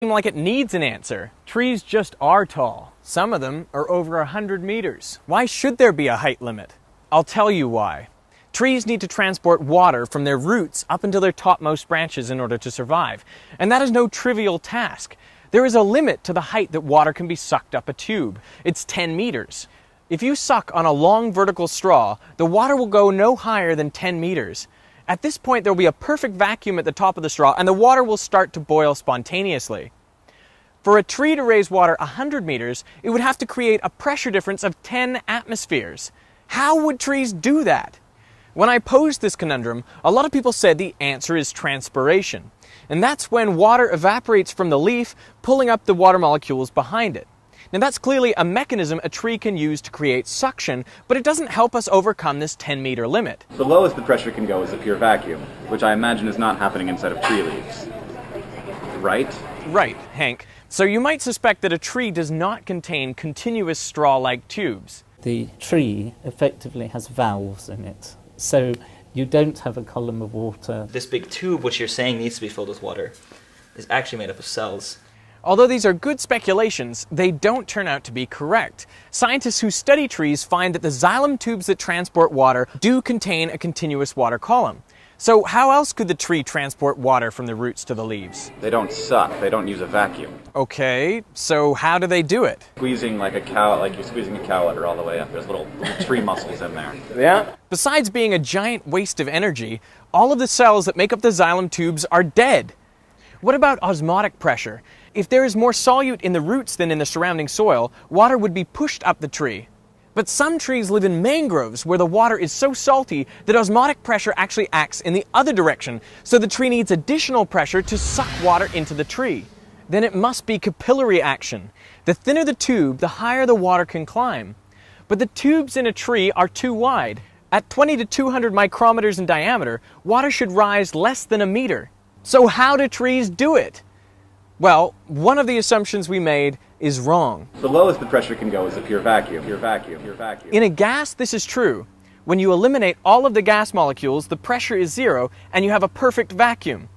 like it needs an answer. Trees just are tall. Some of them are over 100 meters. Why should there be a height limit? I'll tell you why. Trees need to transport water from their roots up until their topmost branches in order to survive. And that is no trivial task. There is a limit to the height that water can be sucked up a tube. It's 10 meters. If you suck on a long vertical straw, the water will go no higher than 10 meters. At this point, there will be a perfect vacuum at the top of the straw, and the water will start to boil spontaneously. For a tree to raise water 100 meters, it would have to create a pressure difference of 10 atmospheres. How would trees do that? When I posed this conundrum, a lot of people said the answer is transpiration. And that's when water evaporates from the leaf, pulling up the water molecules behind it. Now that's clearly a mechanism a tree can use to create suction, but it doesn't help us overcome this 10-meter limit. The lowest the pressure can go is a pure vacuum, which I imagine is not happening inside of tree leaves. Right? Right, Hank. So you might suspect that a tree does not contain continuous straw-like tubes. The tree effectively has valves in it, so you don't have a column of water. This big tube, which you're saying needs to be filled with water, is actually made up of cells. Although these are good speculations, they don't turn out to be correct. Scientists who study trees find that the xylem tubes that transport water do contain a continuous water column. So how else could the tree transport water from the roots to the leaves? They don't suck, they don't use a vacuum. Okay, so how do they do it? Squeezing like a cow, like you're squeezing a cow udder all the way up. There's little tree muscles in there. Yeah. Besides being a giant waste of energy, all of the cells that make up the xylem tubes are dead. What about osmotic pressure? If there is more solute in the roots than in the surrounding soil, water would be pushed up the tree. But some trees live in mangroves where the water is so salty that osmotic pressure actually acts in the other direction, so the tree needs additional pressure to suck water into the tree. Then it must be capillary action. The thinner the tube, the higher the water can climb. But the tubes in a tree are too wide. At 20 to 200 micrometers in diameter, water should rise less than a meter. So how do trees do it? Well, one of the assumptions we made is wrong. The lowest the pressure can go is a pure vacuum. In a gas, this is true. When you eliminate all of the gas molecules, the pressure is zero, and you have a perfect vacuum.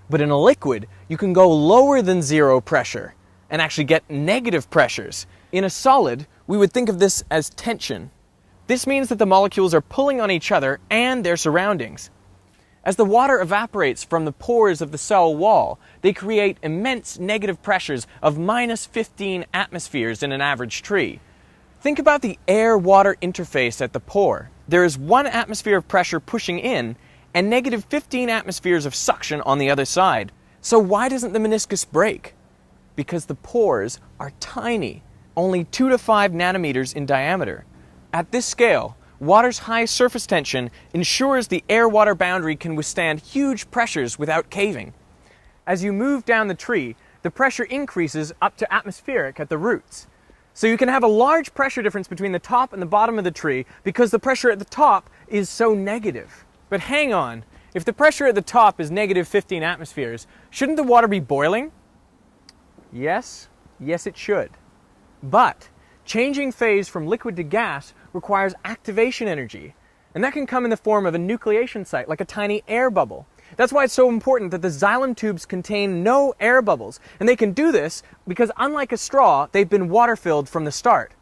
But in a liquid, you can go lower than zero pressure and actually get negative pressures. In a solid, we would think of this as tension. This means that the molecules are pulling on each other and their surroundings. As the water evaporates from the pores of the cell wall, they create immense negative pressures of minus 15 atmospheres in an average tree. Think about the air-water interface at the pore. There is 1 atmosphere of pressure pushing in and negative 15 atmospheres of suction on the other side. So why doesn't the meniscus break? Because the pores are tiny, only 2 to 5 nanometers in diameter. At this scale, water's high surface tension ensures the air-water boundary can withstand huge pressures without caving. As you move down the tree, the pressure increases up to atmospheric at the roots. So you can have a large pressure difference between the top and the bottom of the tree because the pressure at the top is so negative. But hang on, if the pressure at the top is negative 15 atmospheres, shouldn't the water be boiling? Yes, it should. But changing phase from liquid to gas requires activation energy, and that can come in the form of a nucleation site, like a tiny air bubble. That's why it's so important that the xylem tubes contain no air bubbles, and they can do this because, unlike a straw, they've been water-filled from the start.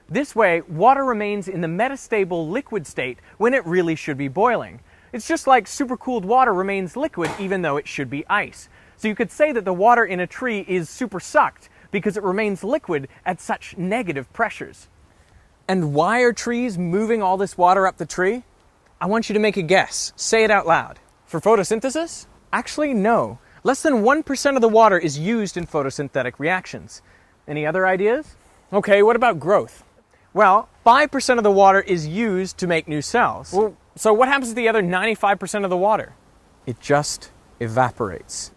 This way, water remains in the metastable liquid state when it really should be boiling. It's just like supercooled water remains liquid even though it should be ice. So you could say that the water in a tree is supersucked because it remains liquid at such negative pressures. And why are trees moving all this water up the tree? I want you to make a guess. Say it out loud. For photosynthesis? Actually, no. Less than 1% of the water is used in photosynthetic reactions. Any other ideas? Okay, what about growth? Well, 5% of the water is used to make new cells. Well, so what happens to the other 95% of the water? It just evaporates.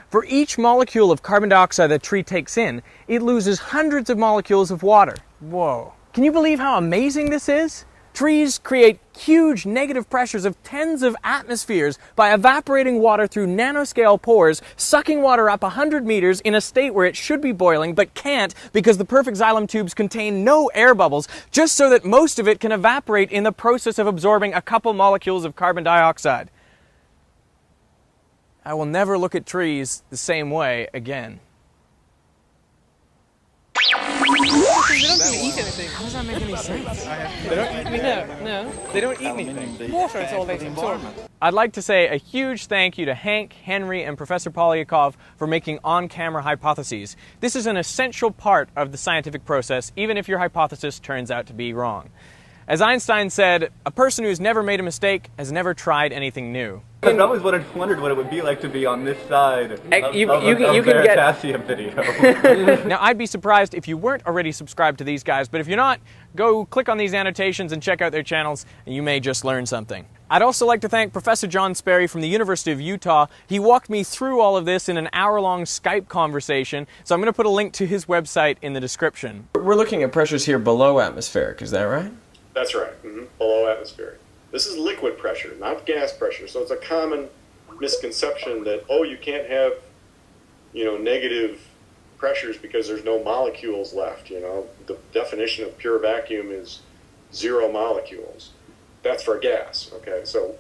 For each molecule of carbon dioxide that a tree takes in, it loses hundreds of molecules of water. Whoa. Can you believe how amazing this is? Trees create huge negative pressures of tens of atmospheres by evaporating water through nanoscale pores, sucking water up 100 meters in a state where it should be boiling but can't because the perfect xylem tubes contain no air bubbles, just so that most of it can evaporate in the process of absorbing a couple molecules of carbon dioxide. I will never look at trees the same way again. don't even eat anything. How does that make any sense? They don't eat anything. No, they don't eat anything. Water is all they absorb. I'd like to say a huge thank you to Hank, Henry, and Professor Poliakoff for making on-camera hypotheses. This is an essential part of the scientific process, even if your hypothesis turns out to be wrong. As Einstein said, a person who's never made a mistake has never tried anything new. I've always wondered what it would be like to be on this side of You a can get Veritasium video. Now, I'd be surprised if you weren't already subscribed to these guys, but if you're not, go click on these annotations and check out their channels, and you may just learn something. I'd also like to thank Professor John Sperry from the University of Utah. He walked me through all of this in an hour-long Skype conversation, so I'm going to put a link to his website in the description. We're looking at pressures here below atmospheric, is that right? That's right, below atmospheric. This is liquid pressure, not gas pressure. So it's a common misconception that, oh, you can't have, negative pressures because there's no molecules left. The definition of pure vacuum is 0 molecules. That's for gas. Okay, so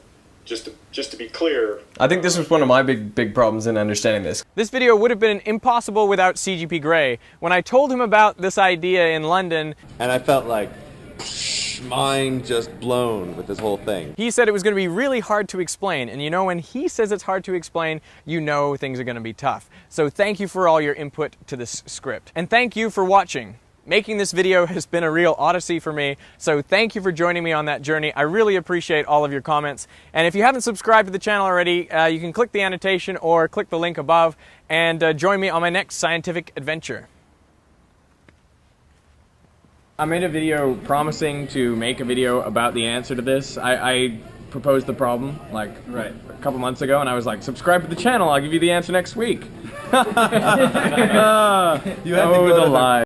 just to be clear, I think this was one of my big problems in understanding this. This video would have been impossible without CGP Grey. When I told him about this idea in London, and I felt like mind just blown with this whole thing. He said it was going to be really hard to explain, and when he says it's hard to explain, things are going to be tough. So thank you for all your input to this script. And thank you for watching. Making this video has been a real odyssey for me, so thank you for joining me on that journey. I really appreciate all of your comments. And if you haven't subscribed to the channel already, you can click the annotation or click the link above and join me on my next scientific adventure. I made a video promising to make a video about the answer to this. I proposed the problem a couple months ago, and I was like, subscribe to the channel, I'll give you the answer next week. You had to go a lie.